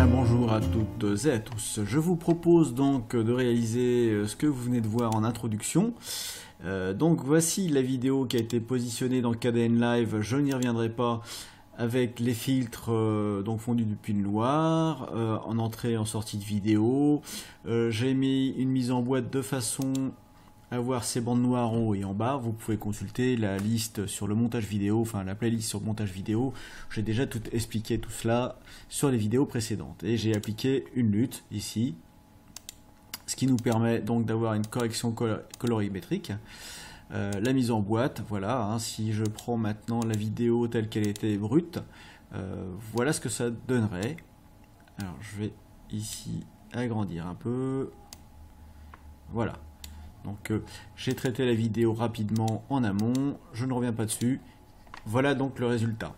bien, bonjour à toutes et à tous. Je vous propose donc de réaliser ce que vous venez de voir en introduction. Donc voici la vidéo qui a été positionnée dans KDN Live, je n'y reviendrai pas, avec les filtres donc fondus depuis le Loir, en entrée et en sortie de vidéo. J'ai mis une mise en boîte de façon à voir ces bandes noires en haut et en bas. Vous pouvez consulter la liste sur le montage vidéo, enfin la playlist sur le montage vidéo. J'ai déjà tout expliqué tout cela sur les vidéos précédentes. Et j'ai appliqué une lutte ici, ce qui nous permet donc d'avoir une correction colorimétrique. La mise en boîte, voilà, hein, si je prends maintenant la vidéo telle qu'elle était brute, voilà ce que ça donnerait. Alors je vais ici agrandir un peu, voilà. Donc j'ai traité la vidéo rapidement en amont, je ne reviens pas dessus, voilà donc le résultat.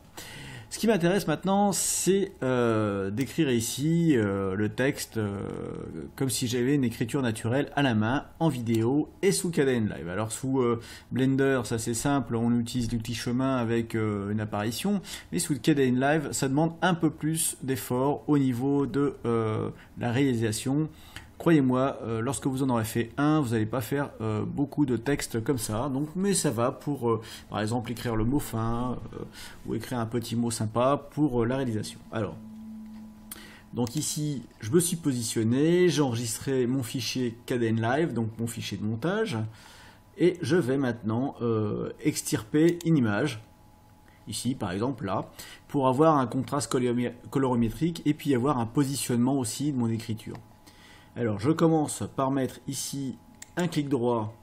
Ce qui m'intéresse maintenant, c'est d'écrire ici le texte comme si j'avais une écriture naturelle à la main, en vidéo et sous KDN Live. Alors sous Blender, ça c'est simple, on utilise l'outil chemin avec une apparition, mais sous KDN Live, ça demande un peu plus d'effort au niveau de la réalisation. Croyez-moi, lorsque vous en aurez fait un, vous n'allez pas faire beaucoup de texte comme ça, donc, mais ça va pour, par exemple, écrire le mot fin ou écrire un petit mot sympa pour la réalisation. Alors, donc ici, je me suis positionné, j'ai enregistré mon fichier KDN Live, donc mon fichier de montage, et je vais maintenant extirper une image, ici par exemple là, pour avoir un contraste colorimétrique et puis avoir un positionnement aussi de mon écriture. Alors je commence par mettre ici un clic droit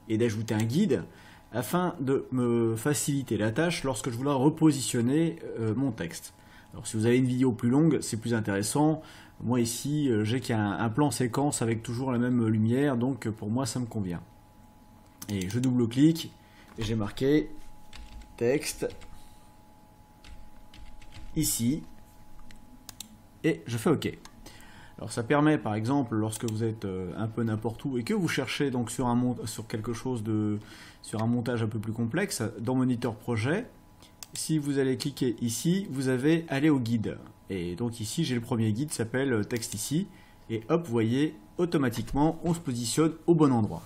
et d'ajouter un guide afin de me faciliter la tâche lorsque je voudrais repositionner mon texte. Alors si vous avez une vidéo plus longue, c'est plus intéressant. Moi ici j'ai qu'un plan séquence avec toujours la même lumière, donc pour moi ça me convient. Et je double-clique et j'ai marqué texte ici et je fais OK. Alors ça permet par exemple lorsque vous êtes un peu n'importe où et que vous cherchez donc sur un montage un peu plus complexe, dans Moniteur Projet, si vous allez cliquer ici, vous avez aller au guide. Et donc ici j'ai le premier guide qui s'appelle texte ici, et hop, vous voyez, automatiquement on se positionne au bon endroit.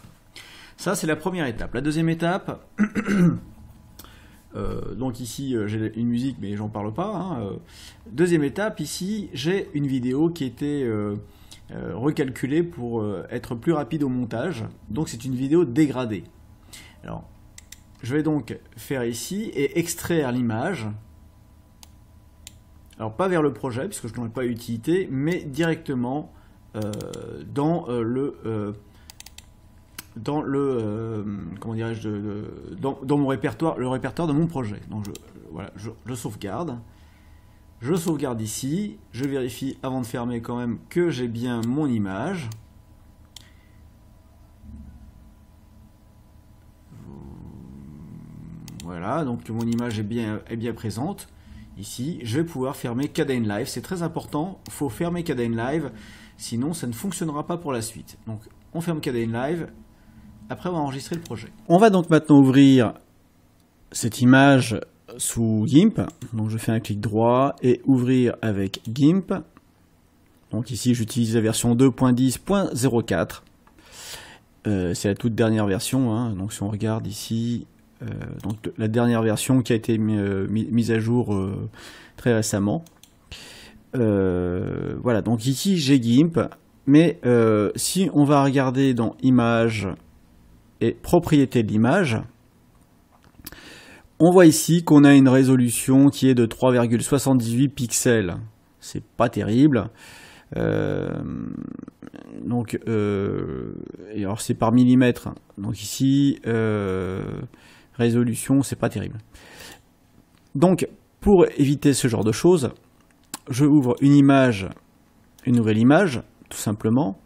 Ça c'est la première étape. La deuxième étape, donc ici j'ai une musique mais j'en parle pas, hein. Deuxième étape, ici j'ai une vidéo qui était recalculée pour être plus rapide au montage, donc c'est une vidéo dégradée. Alors je vais donc faire ici et extraire l'image, alors pas vers le projet puisque je n'en ai pas utilité, mais directement dans comment dirais-je, dans mon répertoire, le répertoire de mon projet. Donc voilà, je sauvegarde. Je sauvegarde ici. Je vérifie avant de fermer quand même que j'ai bien mon image. Voilà, donc mon image est bien présente. Ici, je vais pouvoir fermer KDN Live. C'est très important. Il faut fermer KDN Live, sinon ça ne fonctionnera pas pour la suite. Donc on ferme KDN Live. Après, on va enregistrer le projet. On va donc maintenant ouvrir cette image sous GIMP. Donc, je fais un clic droit et ouvrir avec GIMP. Donc ici, j'utilise la version 2.10.04. C'est la toute dernière version, hein. Donc si on regarde ici, donc la dernière version qui a été mise à jour très récemment. Voilà, donc ici, j'ai GIMP. Mais si on va regarder dans Images et propriétés de l'image, on voit ici qu'on a une résolution qui est de 3,78 pixels. C'est pas terrible. Donc, et alors c'est par millimètre. Donc ici, résolution, c'est pas terrible. Donc, pour éviter ce genre de choses, je ouvre une nouvelle image, tout simplement,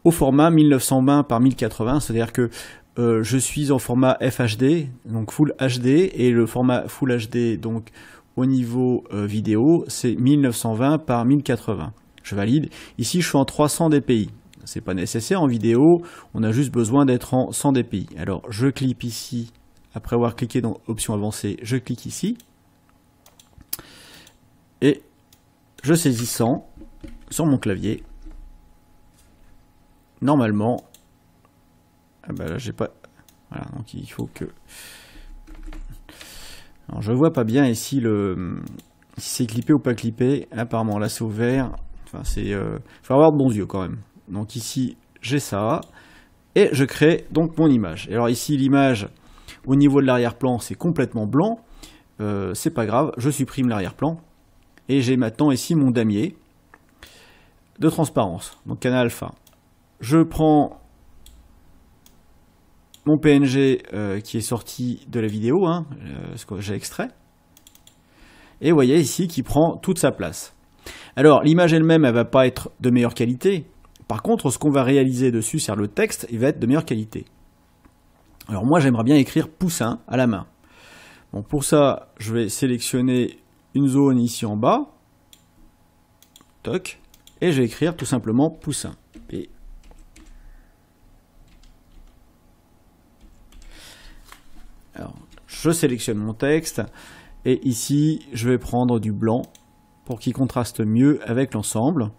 au format 1920 par 1080, c'est-à-dire que je suis en format FHD, donc Full HD, et le format Full HD, donc au niveau vidéo, c'est 1920 par 1080. Je valide. Ici, je suis en 300 dpi. C'est pas nécessaire en vidéo, on a juste besoin d'être en 100 dpi. Alors, je clique ici, après avoir cliqué dans Options avancées, je clique ici, et je saisis 100. sur mon clavier. Normalement, ah bah là j'ai pas, voilà, donc il faut que, alors je vois pas bien ici si c'est clippé ou pas clippé. Apparemment là c'est ouvert, enfin c'est, faut avoir de bons yeux quand même. Donc ici j'ai ça et je crée donc mon image. Et alors ici l'image au niveau de l'arrière-plan c'est complètement blanc, c'est pas grave, je supprime l'arrière-plan et j'ai maintenant ici mon damier de transparence, donc canal alpha. Je prends mon PNG qui est sorti de la vidéo, hein, ce que j'ai extrait. Et vous voyez ici qu'il prend toute sa place. Alors l'image elle-même, elle va pas être de meilleure qualité. Par contre, ce qu'on va réaliser dessus, c'est le texte, il va être de meilleure qualité. Alors moi, j'aimerais bien écrire Poussin à la main. Bon, pour ça, je vais sélectionner une zone ici en bas. Toc. Et je vais écrire tout simplement Poussin. P. Alors, je sélectionne mon texte. Et ici, je vais prendre du blanc pour qu'il contraste mieux avec l'ensemble.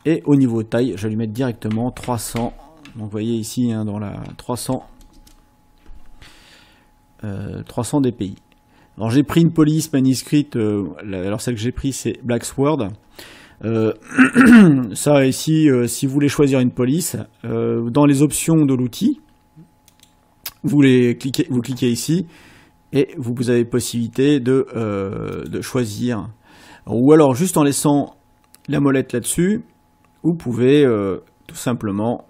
Et au niveau de taille, je vais lui mettre directement 300. Donc vous voyez ici, hein, dans la 300 dpi. Alors j'ai pris une police manuscrite, alors celle que j'ai pris c'est Blacksword. Ça ici, si vous voulez choisir une police, dans les options de l'outil, vous cliquez ici et vous avez possibilité de choisir. Ou alors juste en laissant la molette là-dessus, vous pouvez tout simplement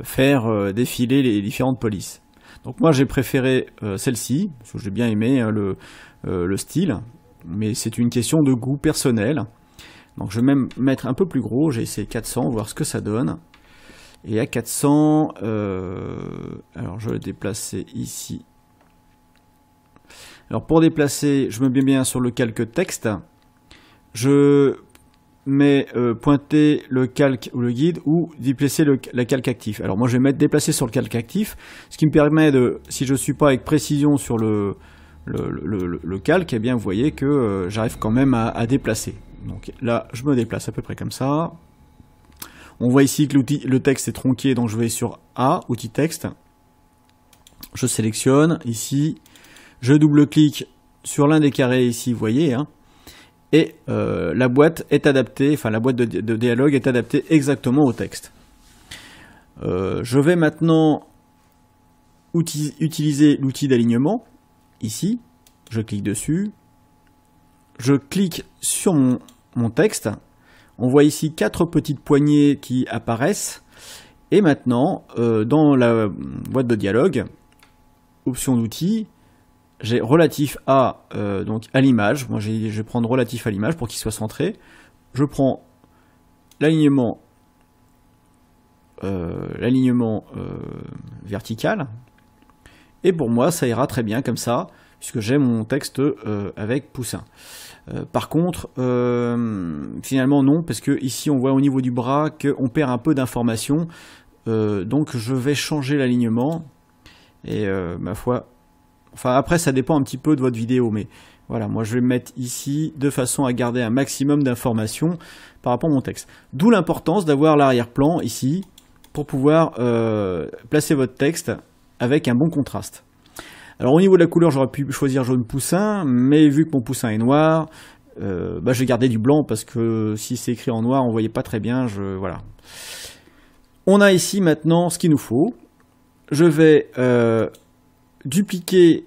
faire défiler les différentes polices. Donc moi j'ai préféré celle-ci, parce que j'ai bien aimé hein, le style, mais c'est une question de goût personnel. Donc je vais même mettre un peu plus gros, j'ai essayé 400, voir ce que ça donne. Et à 400, alors je vais le déplacer ici. Alors pour déplacer, je me mets bien sur le calque texte. Je mets pointer le calque ou le guide ou déplacer la calque actif. Alors moi je vais mettre déplacer sur le calque actif, ce qui me permet de, si je ne suis pas avec précision sur le calque, eh bien vous voyez que j'arrive quand même à déplacer. Donc là je me déplace à peu près comme ça. On voit ici que le texte est tronqué, donc je vais sur A, outil texte. Je sélectionne ici, je double-clique sur l'un des carrés ici, vous voyez, hein. Et la boîte est adaptée, enfin la boîte de dialogue est adaptée exactement au texte. Je vais maintenant utiliser l'outil d'alignement, ici, je clique dessus, je clique sur mon texte, on voit ici 4 petites poignées qui apparaissent, et maintenant, dans la boîte de dialogue, option d'outils, j'ai relatif à, donc à l'image. Moi, je vais prendre relatif à l'image pour qu'il soit centré. Je prends l'alignement vertical. Et pour moi, ça ira très bien comme ça, puisque j'ai mon texte avec Poussin. Par contre, finalement non, parce que ici, on voit au niveau du bras qu'on perd un peu d'informations. Donc, je vais changer l'alignement. Et ma foi... Enfin, après, ça dépend un petit peu de votre vidéo, mais voilà, moi je vais me mettre ici de façon à garder un maximum d'informations par rapport à mon texte. D'où l'importance d'avoir l'arrière-plan ici pour pouvoir placer votre texte avec un bon contraste. Alors au niveau de la couleur, j'aurais pu choisir jaune poussin, mais vu que mon poussin est noir, je vais garder du blanc parce que si c'est écrit en noir, on ne voyait pas très bien. Voilà. On a ici maintenant ce qu'il nous faut. Je vais dupliquer,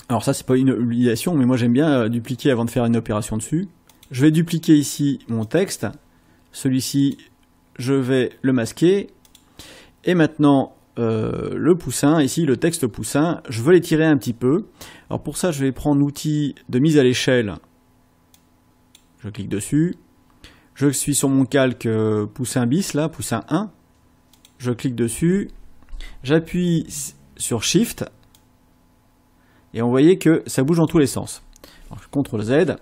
alors ça c'est pas une obligation, mais moi j'aime bien dupliquer avant de faire une opération dessus. Je vais dupliquer ici mon texte, celui-ci je vais le masquer, et maintenant le poussin, ici le texte poussin, je veux l'étirer un petit peu. Alors pour ça je vais prendre l'outil de mise à l'échelle, je clique dessus, je suis sur mon calque poussin bis là, poussin 1, je clique dessus, j'appuie sur Shift, et on voyait que ça bouge dans tous les sens. Alors, CTRL Z.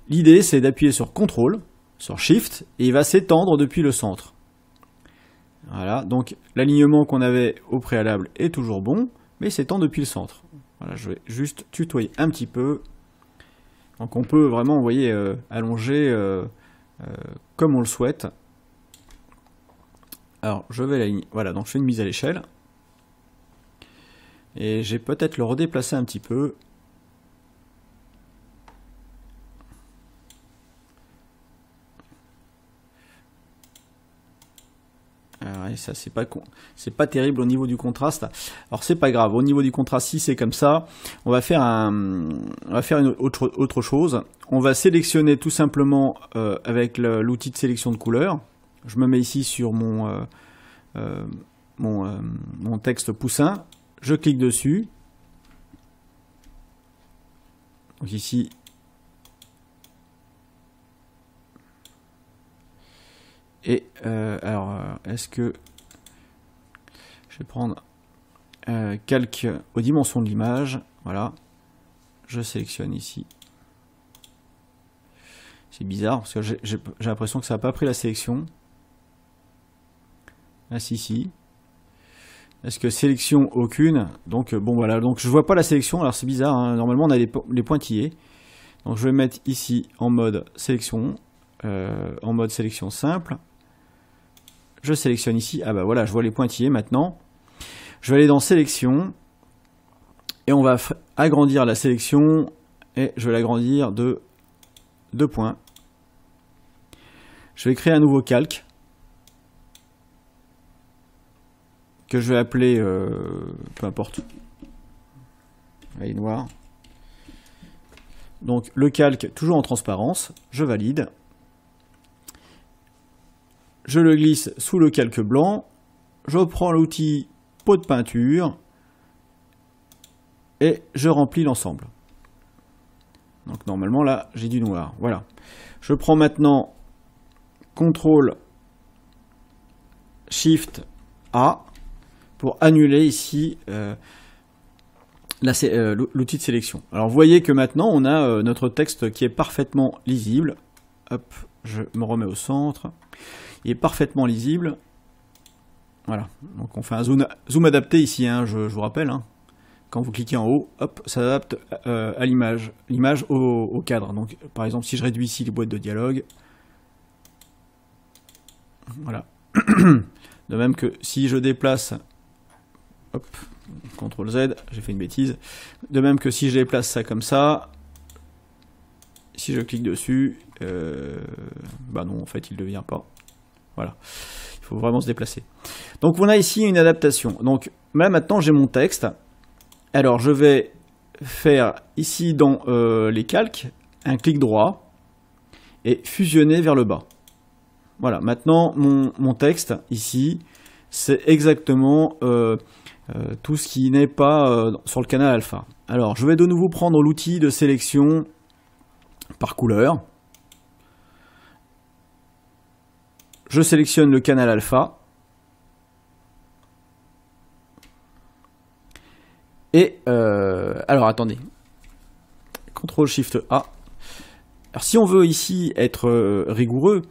L'idée, c'est d'appuyer sur CTRL, sur Shift, et il va s'étendre depuis le centre. Voilà, donc l'alignement qu'on avait au préalable est toujours bon, mais il s'étend depuis le centre. Voilà, je vais juste tutoyer un petit peu Donc on peut vraiment, vous voyez, allonger comme on le souhaite. Alors je vais l'aligner, voilà, donc je fais une mise à l'échelle. Et j'ai peut-être le redéplacer un petit peu. Et ça c'est pas terrible au niveau du contraste. Alors c'est pas grave, au niveau du contraste, si c'est comme ça, on va faire une autre chose. On va sélectionner tout simplement avec l'outil de sélection de couleurs. Je me mets ici sur mon texte poussin, je clique dessus. Donc ici, et alors est-ce que je vais prendre calque aux dimensions de l'image, voilà, je sélectionne ici. C'est bizarre parce que j'ai l'impression que ça n'a pas pris la sélection. Ah si. Est-ce que sélection aucune? Donc bon voilà, donc je vois pas la sélection, alors c'est bizarre, hein. Normalement on a les pointillés. Donc je vais mettre ici en mode sélection simple. Je sélectionne ici, ah bah voilà, je vois les pointillés maintenant. Je vais aller dans sélection et on va agrandir la sélection et je vais l'agrandir de 2 points. Je vais créer un nouveau calque que je vais appeler, peu importe, allez, noir. Donc le calque toujours en transparence, je valide. Je le glisse sous le calque blanc, je prends l'outil pot de peinture et je remplis l'ensemble. Donc normalement là j'ai du noir, voilà. Je prends maintenant CTRL SHIFT A pour annuler ici l'outil de sélection. Alors vous voyez que maintenant on a notre texte qui est parfaitement lisible. Hop, je me remets au centre. Il est parfaitement lisible. Voilà, donc on fait un zoom adapté ici, hein, je vous rappelle. Hein. Quand vous cliquez en haut, hop, ça s'adapte à l'image au cadre. Donc par exemple si je réduis ici les boîtes de dialogue, voilà. De même que si je déplace, hop, CTRL Z, j'ai fait une bêtise. De même que si je déplace ça comme ça, si je clique dessus, bah non, en fait, il ne devient pas. Voilà, il faut vraiment se déplacer. Donc on a ici une adaptation. Donc là maintenant j'ai mon texte. Alors je vais faire ici dans les calques un clic droit et fusionner vers le bas. Voilà, maintenant mon texte ici, c'est exactement tout ce qui n'est pas sur le canal alpha. Alors je vais de nouveau prendre l'outil de sélection par couleur. Je sélectionne le canal alpha. Et alors attendez. CTRL SHIFT A. Alors si on veut ici être rigoureux,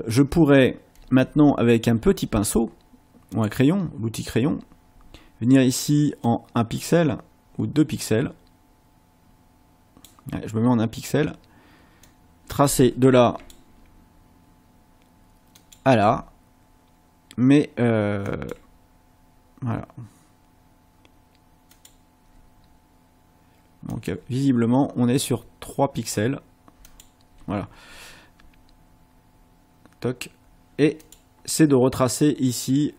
je pourrais maintenant avec un petit pinceau ou un crayon, l'outil crayon, venir ici en 1 pixel ou 2 pixels. Allez, je me mets en 1 pixel. Tracer de là à là. Mais voilà. Donc visiblement on est sur 3 pixels. Voilà. Toc. Et c'est de retracer ici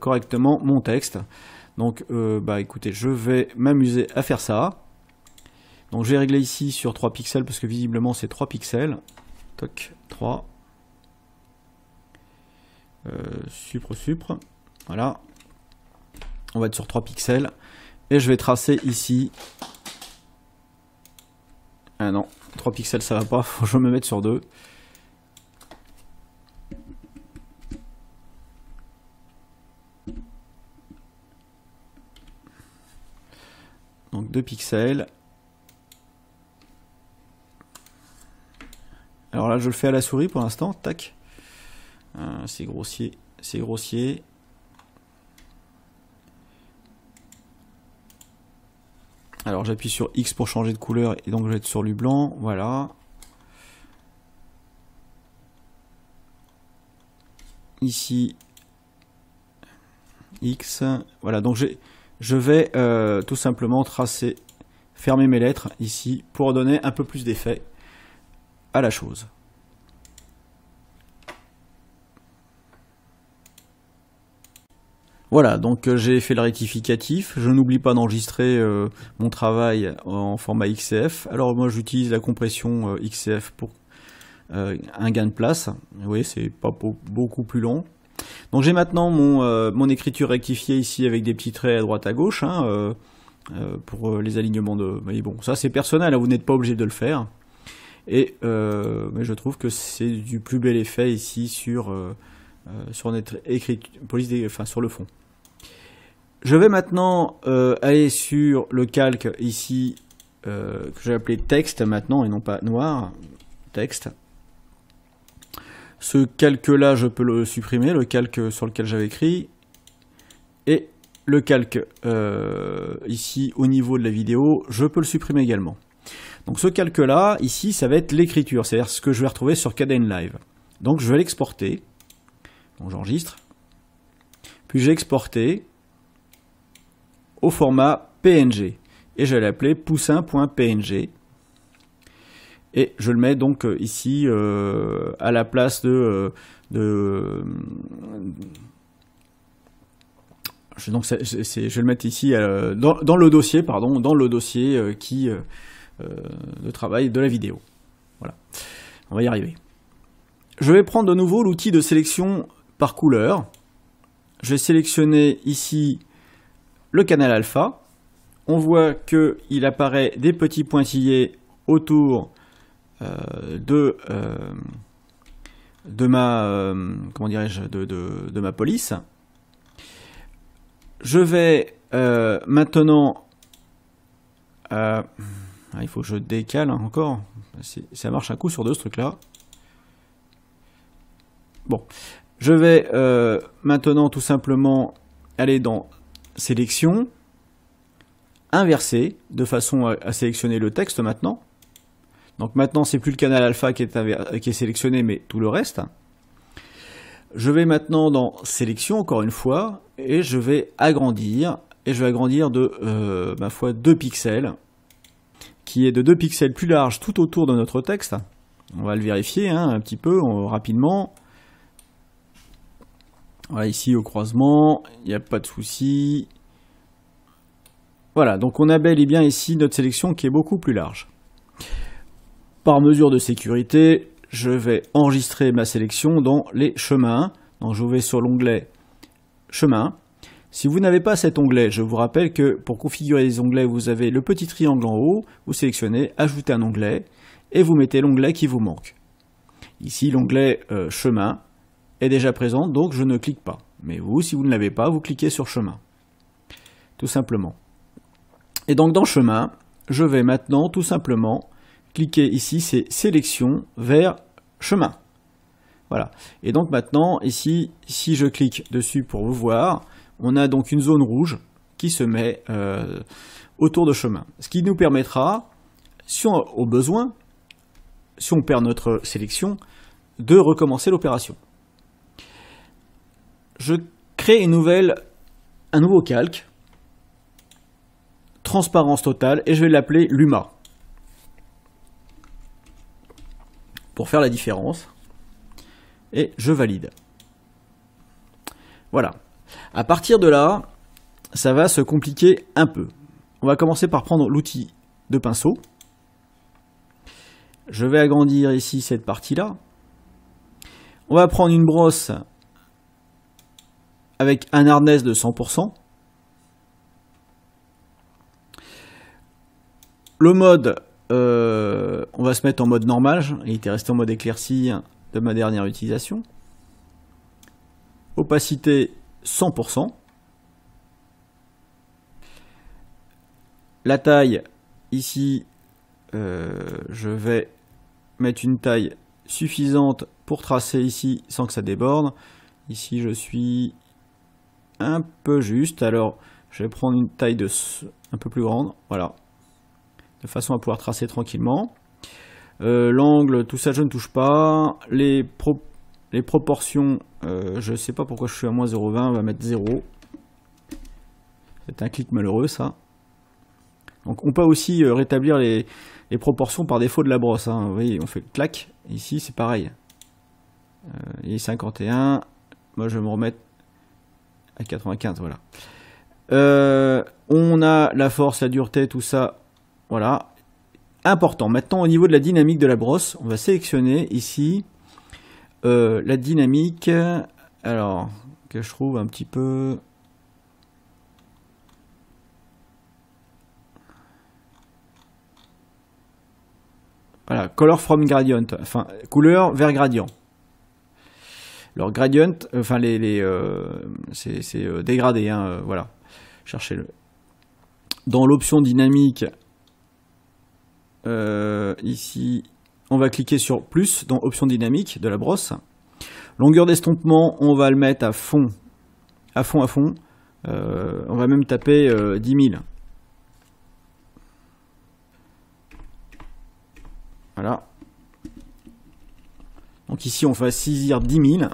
correctement mon texte. Donc bah écoutez, je vais m'amuser à faire ça. Donc j'ai réglé ici sur 3 pixels parce que visiblement c'est 3 pixels. Toc, 3. Supre. Voilà. On va être sur 3 pixels. Et je vais tracer ici. Ah non, 3 pixels ça va pas, faut que je me mette sur 2. Donc 2 pixels. Alors là je le fais à la souris pour l'instant, tac. C'est grossier, c'est grossier. Alors j'appuie sur X pour changer de couleur et donc je vais être sur du blanc, voilà. Ici, X, voilà, donc je vais tout simplement tracer, fermer mes lettres ici pour donner un peu plus d'effet à la chose. Voilà, donc j'ai fait le rectificatif. Je n'oublie pas d'enregistrer mon travail en format XCF. Alors moi j'utilise la compression XCF pour un gain de place. Vous voyez, c'est pas beaucoup plus long. Donc j'ai maintenant mon écriture rectifiée ici avec des petits traits à droite à gauche hein, pour les alignements de... Mais bon, ça c'est personnel, hein, vous n'êtes pas obligé de le faire. Et mais je trouve que c'est du plus bel effet ici sur notre écriture, enfin sur le fond. Je vais maintenant aller sur le calque ici que j'ai appelé texte maintenant et non pas noir, texte. Ce calque là je peux le supprimer, le calque sur lequel j'avais écrit, et le calque ici au niveau de la vidéo je peux le supprimer également. Donc ce calque là ici ça va être l'écriture, c'est-à-dire ce que je vais retrouver sur Kdenlive. Donc je vais l'exporter, donc j'enregistre, puis j'ai exporté au format PNG et je vais l'appeler poussin.png et je le mets donc ici à la place donc je vais le mettre ici dans le dossier, pardon, dans le dossier de travail de la vidéo. Voilà, on va y arriver. Je vais prendre de nouveau l'outil de sélection par couleur. Je vais sélectionner ici le canal alpha. On voit qu'il apparaît des petits pointillés autour de ma comment dirais-je de ma police. Je vais maintenant il faut que je décale encore. Ça marche un coup sur deux ce truc là. Bon, je vais maintenant tout simplement aller dans sélection, inverser de façon à sélectionner le texte maintenant. Donc maintenant c'est plus le canal alpha qui est sélectionné mais tout le reste. Je vais maintenant dans sélection encore une fois et je vais agrandir de ma foi 2 pixels qui est de 2 pixels plus large tout autour de notre texte. On va le vérifier hein, un petit peu rapidement. Voilà, ici au croisement, il n'y a pas de souci. Voilà, donc on a bel et bien ici notre sélection qui est beaucoup plus large. Par mesure de sécurité, je vais enregistrer ma sélection dans les chemins. Donc je vais sur l'onglet chemin. Si vous n'avez pas cet onglet, je vous rappelle que pour configurer les onglets, vous avez le petit triangle en haut, vous sélectionnez, ajoutez un onglet, et vous mettez l'onglet qui vous manque. Ici, l'onglet chemin est déjà présent, donc je ne clique pas. Mais vous, si vous ne l'avez pas, vous cliquez sur chemin. Tout simplement. Et donc dans chemin, je vais maintenant tout simplement cliquer ici, c'est sélection vers chemin. Voilà. Et donc maintenant, ici, si je clique dessus pour vous voir, on a donc une zone rouge qui se met autour de chemin. Ce qui nous permettra, si on, au besoin, si on perd notre sélection, de recommencer l'opération. Je crée un nouveau calque, transparence totale, et je vais l'appeler Luma. Pour faire la différence. Et je valide. Voilà. À partir de là, ça va se compliquer un peu. On va commencer par prendre l'outil de pinceau. Je vais agrandir ici cette partie-là. On va prendre une brosse avec un hardness de 100%. Le mode, on va se mettre en mode normal. Il était resté en mode éclairci de ma dernière utilisation. Opacité 100%. La taille, ici, je vais mettre une taille suffisante pour tracer ici sans que ça déborde. Ici, je suis un peu juste. Alors, je vais prendre une taille un peu plus grande. Voilà. de façon à pouvoir tracer tranquillement. L'angle, tout ça je ne touche pas. Les proportions, je ne sais pas pourquoi je suis à moins 0,20, on va mettre 0. C'est un clic malheureux ça. Donc on peut aussi rétablir les proportions par défaut de la brosse. Hein. Vous voyez, on fait clac. Ici c'est pareil. Il est 51. Moi je vais me remettre à 95. Voilà. On a la force, la dureté, tout ça. Voilà. Important. Maintenant au niveau de la dynamique de la brosse, on va sélectionner ici la dynamique. Alors que je trouve un petit peu. Voilà, color from gradient, enfin couleur vers gradient. Alors gradient, enfin c'est dégradé, hein, voilà. Cherchez-le. Dans l'option dynamique, ici, on va cliquer sur plus dans option dynamique de la brosse. Longueur d'estompement, on va le mettre à fond, à fond, à fond. On va même taper 10 000. Voilà. Donc ici on va saisir 10 000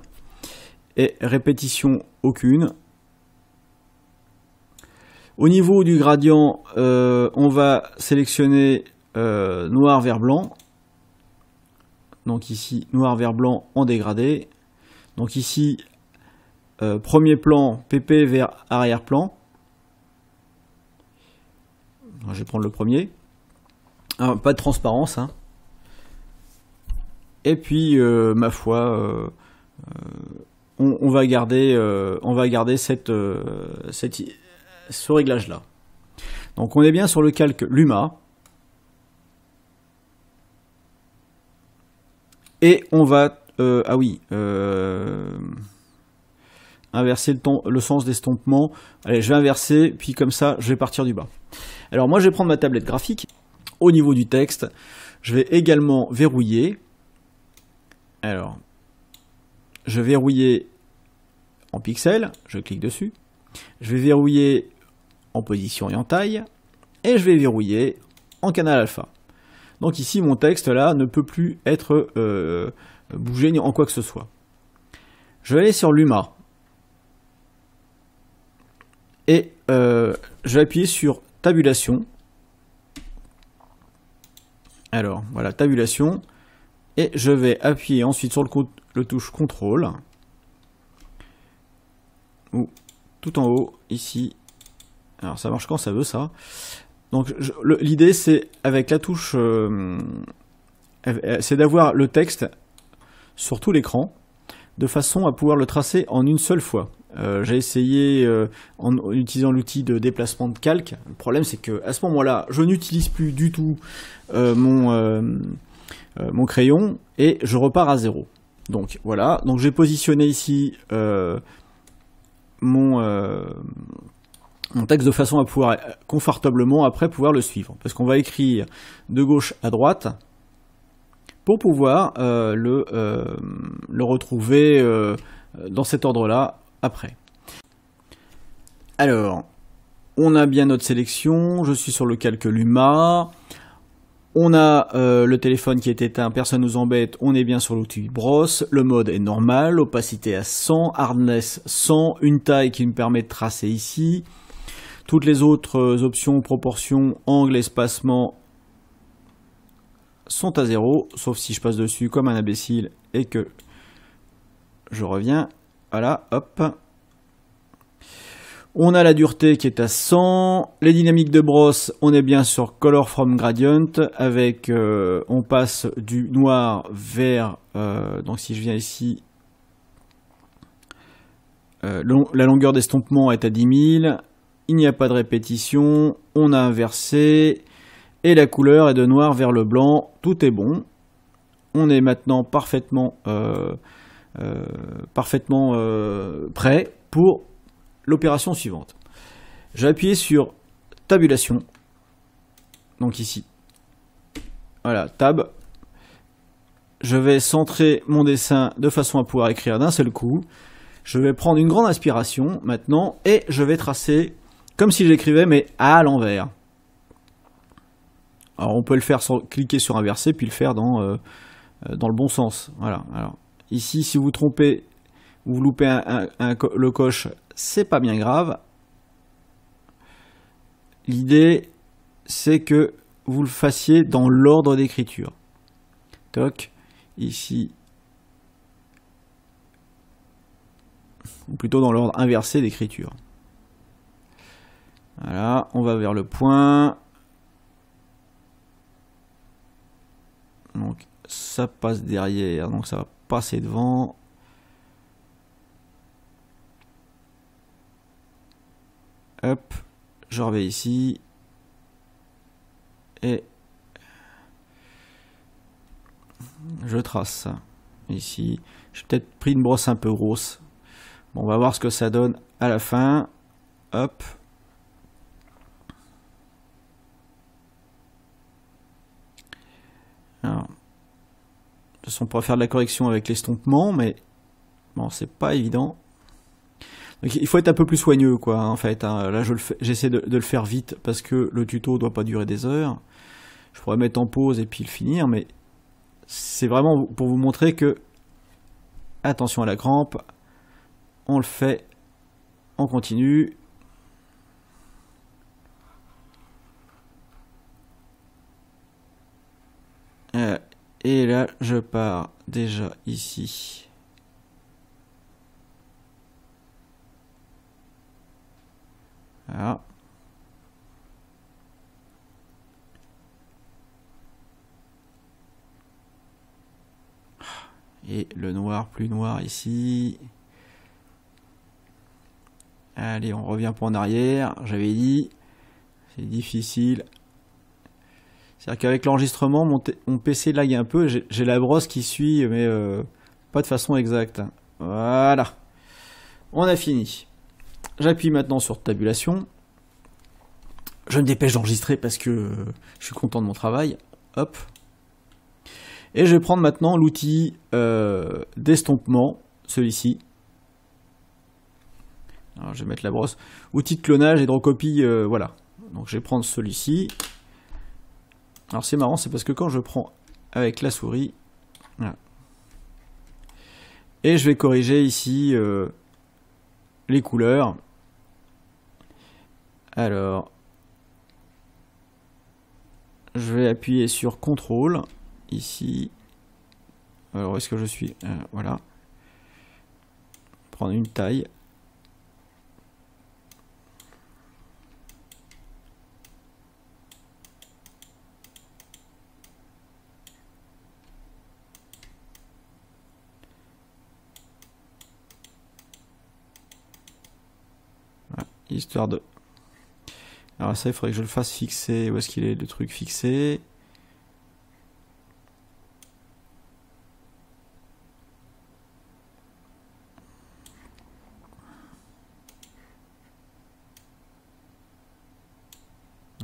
et répétition aucune. Au niveau du gradient, on va sélectionner noir vers blanc. Donc ici noir vers blanc en dégradé. Donc ici premier plan PP vers arrière-plan. Je vais prendre le premier. Ah, pas de transparence, hein. Et puis, ma foi, on va garder ce réglage-là. Donc, on est bien sur le calque Luma. Et on va, inverser le sens d'estompement. Allez, je vais inverser, puis comme ça, je vais partir du bas. Alors, moi, je vais prendre ma tablette graphique. Au niveau du texte, je vais également verrouiller. Alors, je vais verrouiller en pixels, je clique dessus. Je vais verrouiller en position et en taille. Et je vais verrouiller en canal alpha. Donc ici, mon texte là ne peut plus être bougé en quoi que ce soit. Je vais aller sur Luma. Et je vais appuyer sur tabulation. Alors, voilà, tabulation. Et je vais appuyer ensuite sur le touche contrôle. Ou tout en haut, ici. Alors ça marche quand ça veut ça. Donc l'idée c'est avec la touche, c'est d'avoir le texte sur tout l'écran, de façon à pouvoir le tracer en une seule fois. J'ai essayé en utilisant l'outil de déplacement de calque. Le problème c'est que à ce moment-là, je n'utilise plus du tout mon crayon et je repars à zéro. Donc voilà, donc j'ai positionné ici mon texte de façon à pouvoir confortablement après pouvoir le suivre. Parce qu'on va écrire de gauche à droite pour pouvoir le retrouver dans cet ordre-là après. Alors, on a bien notre sélection, je suis sur le calque Luma. On a le téléphone qui est éteint, personne nous embête, on est bien sur l'outil brosse, le mode est normal, opacité à 100, hardness 100, une taille qui me permet de tracer ici. Toutes les autres options, proportions, angle, espacement sont à 0, sauf si je passe dessus comme un imbécile et que je reviens. Voilà, hop. On a la dureté qui est à 100, les dynamiques de brosse, on est bien sur Color from Gradient, avec, on passe du noir vers, donc si je viens ici, la longueur d'estompement est à 10 000, il n'y a pas de répétition, on a inversé, et la couleur est de noir vers le blanc, tout est bon. On est maintenant parfaitement prêt pour l'opération suivante. Je vais appuyer sur tabulation, donc ici, voilà, tab. Je vais centrer mon dessin de façon à pouvoir écrire d'un seul coup. Je vais prendre une grande inspiration maintenant et je vais tracer comme si j'écrivais mais à l'envers. Alors on peut le faire sans cliquer sur inverser, puis le faire dans le bon sens. Voilà. Alors ici, si vous trompez, vous loupez le coche, c'est pas bien grave. L'idée, c'est que vous le fassiez dans l'ordre d'écriture. Toc, ici, ou plutôt dans l'ordre inversé d'écriture. Voilà, on va vers le point. Donc ça passe derrière, donc ça va passer devant. Hop, je reviens ici. Et je trace ça. Ici, j'ai peut-être pris une brosse un peu grosse. Bon, on va voir ce que ça donne à la fin. Hop. Alors, de toute façon, on pourra faire de la correction avec l'estompement, mais bon, c'est pas évident. Donc, il faut être un peu plus soigneux, quoi, en fait. Hein. Là, j'essaie de le faire vite parce que le tuto doit pas durer des heures. Je pourrais mettre en pause et puis le finir, mais c'est vraiment pour vous montrer que attention à la crampe, on le fait, on continue. Et là, je pars déjà ici. Voilà. Et le noir, plus noir ici. Allez, on revient pour en arrière. J'avais dit, c'est difficile. C'est-à-dire qu'avec l'enregistrement, mon PC lag un peu. J'ai la brosse qui suit, mais pas de façon exacte. Voilà. On a fini. J'appuie maintenant sur tabulation. Je me dépêche d'enregistrer parce que je suis content de mon travail. Hop. Et je vais prendre maintenant l'outil d'estompement, celui-ci. Alors je vais mettre la brosse. Outil de clonage et de recopie, voilà. Donc je vais prendre celui-ci. Alors c'est marrant, c'est parce que quand je prends avec la souris, voilà. Et je vais corriger ici les couleurs. Alors, je vais appuyer sur CTRL ici. Alors, où est-ce que je suis? Voilà. Prendre une taille. Voilà, histoire de... Alors ça, il faudrait que je le fasse fixer. Où est-ce qu'il est, le truc fixé?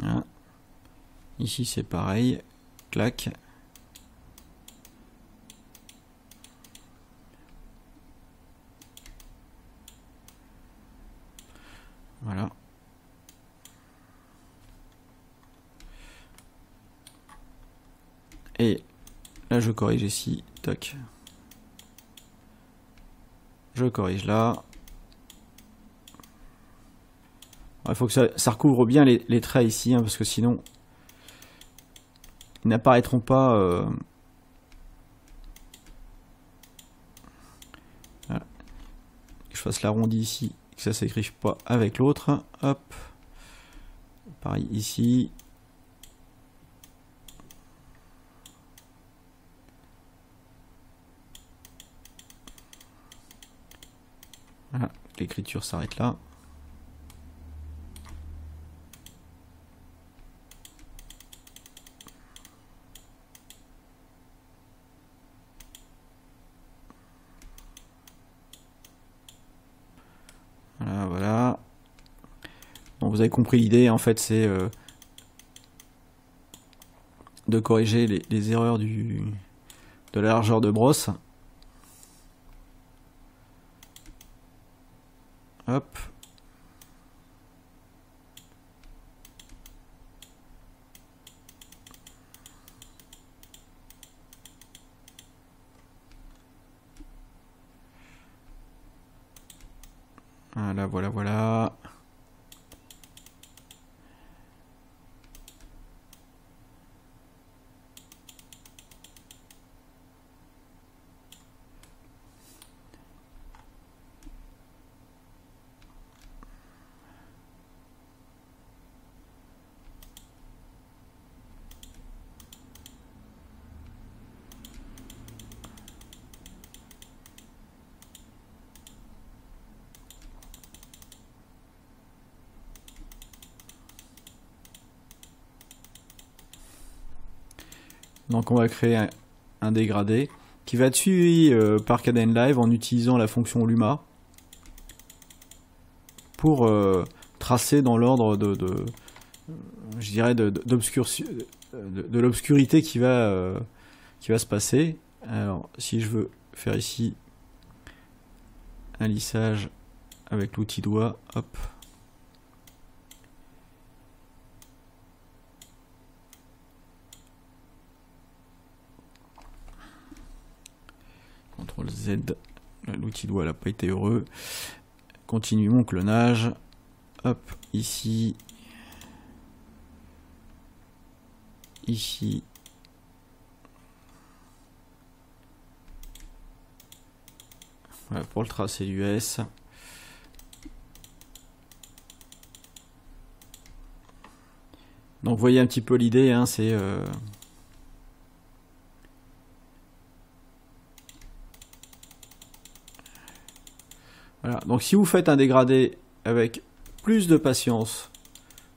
Voilà. Ici, c'est pareil. Clac. Voilà. Et là, je corrige ici. Toc. Je corrige là. Il faut que ça recouvre bien les traits ici, hein, parce que sinon, ils n'apparaîtront pas. Voilà. Que je fasse l'arrondi ici, que ça ne s'écrive pas avec l'autre. Hop. Pareil ici. Voilà, l'écriture s'arrête là. Voilà, voilà. Donc vous avez compris l'idée, en fait, c'est de corriger les erreurs de la largeur de brosse. Hop. Voilà, voilà, voilà. Donc on va créer un dégradé qui va être suivi par Kdenlive en utilisant la fonction Luma pour tracer dans l'ordre je dirais de l'obscurité qui va se passer. Alors si je veux faire ici un lissage avec l'outil doigt, hop. CTRL Z, l'outil doigt n'a pas été heureux. Continue mon clonage. Hop, ici. Ici. Voilà, pour le tracé du S. Donc vous voyez un petit peu l'idée, hein, c'est... Voilà. Donc si vous faites un dégradé avec plus de patience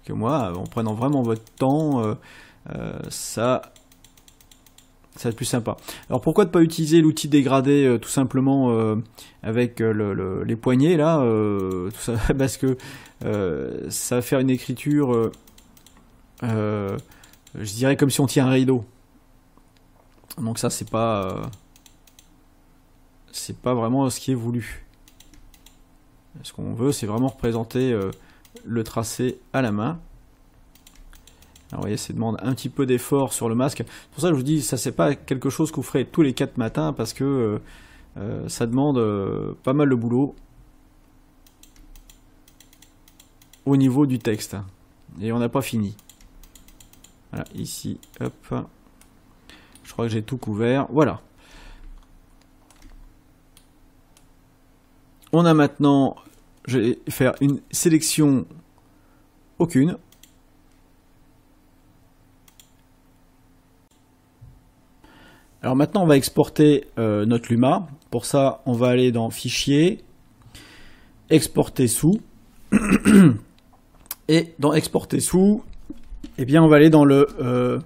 que moi, en prenant vraiment votre temps, ça va être plus sympa. Alors pourquoi ne pas utiliser l'outil dégradé tout simplement avec les poignets là, tout ça, parce que ça va faire une écriture, je dirais comme si on tire un rideau. Donc ça c'est pas vraiment ce qui est voulu. Ce qu'on veut, c'est vraiment représenter le tracé à la main. Alors vous voyez, ça demande un petit peu d'effort sur le masque. C'est pour ça que je vous dis, ça c'est pas quelque chose que vous ferez tous les 4 matins, parce que ça demande pas mal de boulot au niveau du texte. Et on n'a pas fini. Voilà, ici, hop. Je crois que j'ai tout couvert. Voilà. On a maintenant, je vais faire une sélection aucune. Alors maintenant, on va exporter notre Luma. Pour ça, on va aller dans Fichier, Exporter sous. Et dans Exporter sous, eh bien, on va aller dans le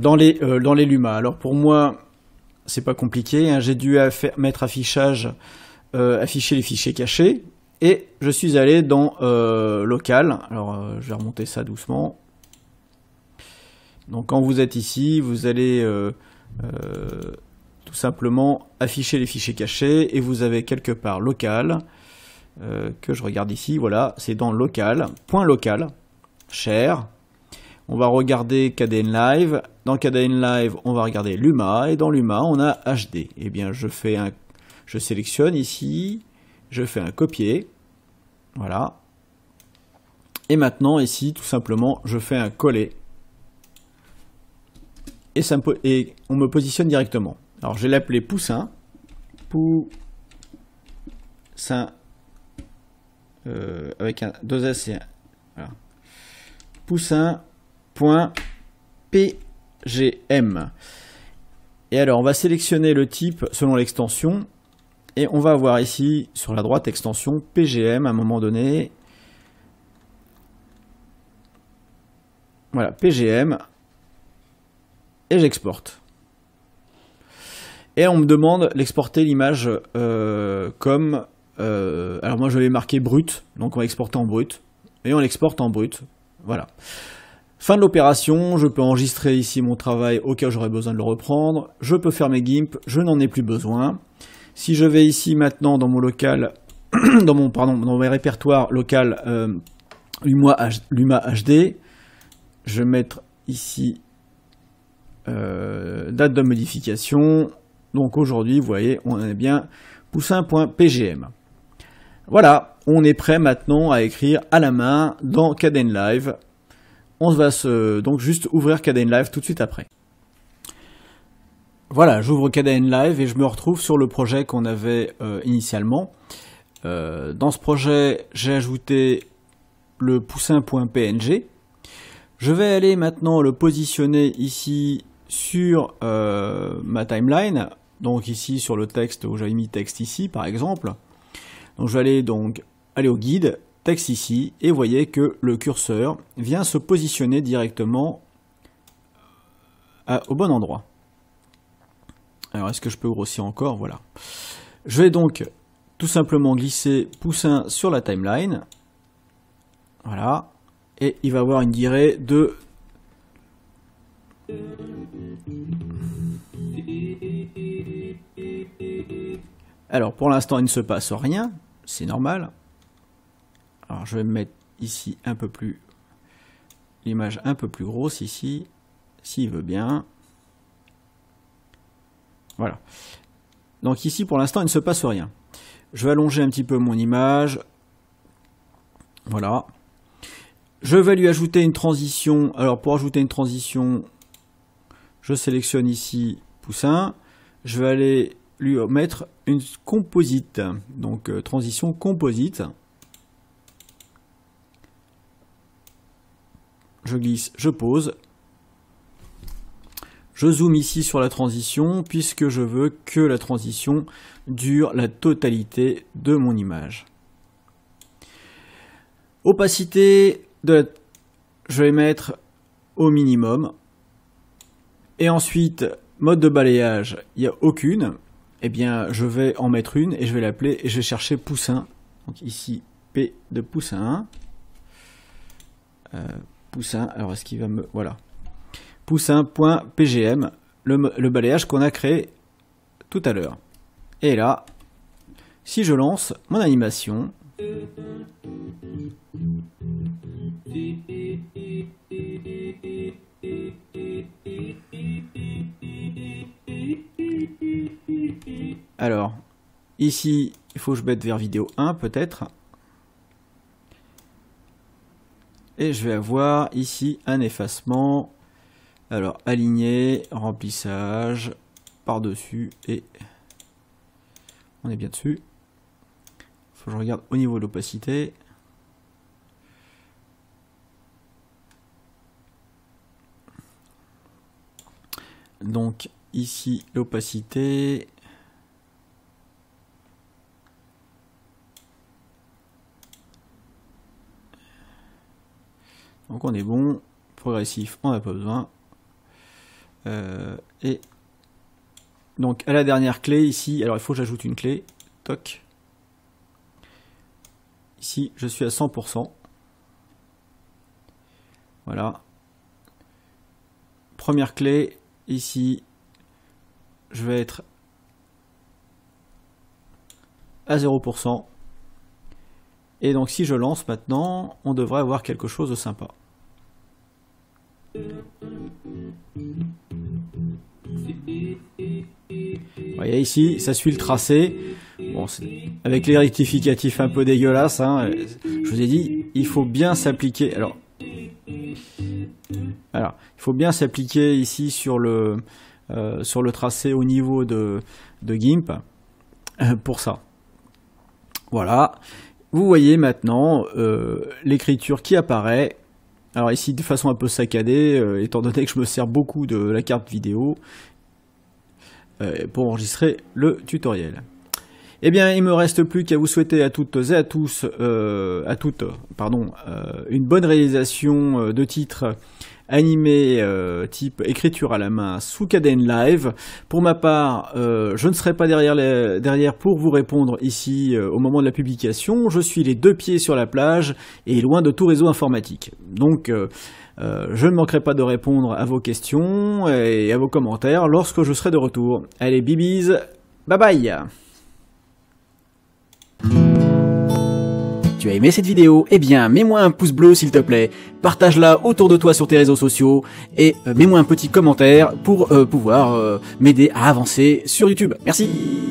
dans les Luma. Alors pour moi, c'est pas compliqué, hein. J'ai dû mettre affichage. Afficher les fichiers cachés, et je suis allé dans local. Alors je vais remonter ça doucement. Donc quand vous êtes ici, vous allez tout simplement afficher les fichiers cachés, et vous avez quelque part local, que je regarde ici, voilà, c'est dans local, point local, share. On va regarder Kdenlive, dans Kdenlive on va regarder Luma, et dans Luma on a HD. Eh bien je sélectionne ici, je fais un copier, voilà. Et maintenant ici, tout simplement, je fais un coller. Et on me positionne directement. Alors je vais l'appeler Poussin. Poussin. Avec un 2S et un. Voilà. Poussin.pgm. Et alors on va sélectionner le type selon l'extension. Et on va avoir ici, sur la droite, extension PGM à un moment donné. Voilà, PGM. Et j'exporte. Et on me demande d'exporter l'image comme... alors moi je vais marquer brut, donc on va exporter en brut. Et on l'exporte en brut. Voilà. Fin de l'opération, je peux enregistrer ici mon travail au cas où j'aurais besoin de le reprendre. Je peux faire mes GIMP, je n'en ai plus besoin. Si je vais ici maintenant dans mon local, dans mes répertoires local Luma HD, je vais mettre ici date de modification. Donc aujourd'hui, vous voyez, on est bien poussin.pgm. Voilà, on est prêt maintenant à écrire à la main dans Kdenlive. On va donc juste ouvrir Kdenlive tout de suite après. Voilà, j'ouvre Kdenlive et je me retrouve sur le projet qu'on avait initialement. Dans ce projet, j'ai ajouté le poussin.png. Je vais aller maintenant le positionner ici sur ma timeline. Donc ici sur le texte où j'avais mis texte ici par exemple. Donc je vais aller au guide, texte ici, et vous voyez que le curseur vient se positionner directement au bon endroit. Alors est-ce que je peux grossir encore? Voilà. Je vais donc tout simplement glisser poussin sur la timeline. Voilà. Et il va avoir une durée de... Alors pour l'instant il ne se passe rien, c'est normal. Alors je vais me mettre ici un peu plus... l'image un peu plus grosse ici, s'il veut bien. Voilà. Donc ici pour l'instant il ne se passe rien. Je vais allonger un petit peu mon image. Voilà. Je vais lui ajouter une transition. Alors pour ajouter une transition, je sélectionne ici poussin. Je vais aller lui mettre une composite. Donc transition composite. Je glisse, je pose. Je zoome ici sur la transition puisque je veux que la transition dure la totalité de mon image. Opacité, je vais mettre au minimum. Et ensuite, mode de balayage, il n'y a aucune. Eh bien, je vais en mettre une et je vais l'appeler et je vais chercher poussin. Donc ici, P de poussin. Poussin, alors est-ce qu'il va me... Voilà. Poussin.pgm, le balayage qu'on a créé tout à l'heure. Et là, si je lance mon animation, alors, ici, il faut que je mette vers vidéo 1 peut-être. Et je vais avoir ici un effacement. Alors, aligné, remplissage, par-dessus, et on est bien dessus. Il faut que je regarde au niveau de l'opacité. Donc, ici, l'opacité. Donc, on est bon. Progressif, on n'a pas besoin. Et donc à la dernière clé ici, alors il faut que j'ajoute une clé, toc. Ici je suis à 100%. Voilà. Première clé, ici je vais être à 0%. Et donc si je lance maintenant, on devrait avoir quelque chose de sympa. Vous voyez ici, ça suit le tracé. Bon, avec les rectificatifs un peu dégueulasses, hein, je vous ai dit, il faut bien s'appliquer. Alors, il faut bien s'appliquer ici sur le tracé au niveau de GIMP pour ça. Voilà. Vous voyez maintenant l'écriture qui apparaît. Alors ici de façon un peu saccadée, étant donné que je me sers beaucoup de la carte vidéo pour enregistrer le tutoriel. Eh bien, il me reste plus qu'à vous souhaiter à toutes et à tous, une bonne réalisation de titres animés type écriture à la main sous Kdenlive. Pour ma part, je ne serai pas derrière pour vous répondre ici au moment de la publication. Je suis les deux pieds sur la plage et loin de tout réseau informatique. Donc, je ne manquerai pas de répondre à vos questions et à vos commentaires lorsque je serai de retour. Allez, bibis, bye bye! Tu as aimé cette vidéo? Eh bien, mets-moi un pouce bleu s'il te plaît, partage-la autour de toi sur tes réseaux sociaux et mets-moi un petit commentaire pour pouvoir m'aider à avancer sur YouTube. Merci!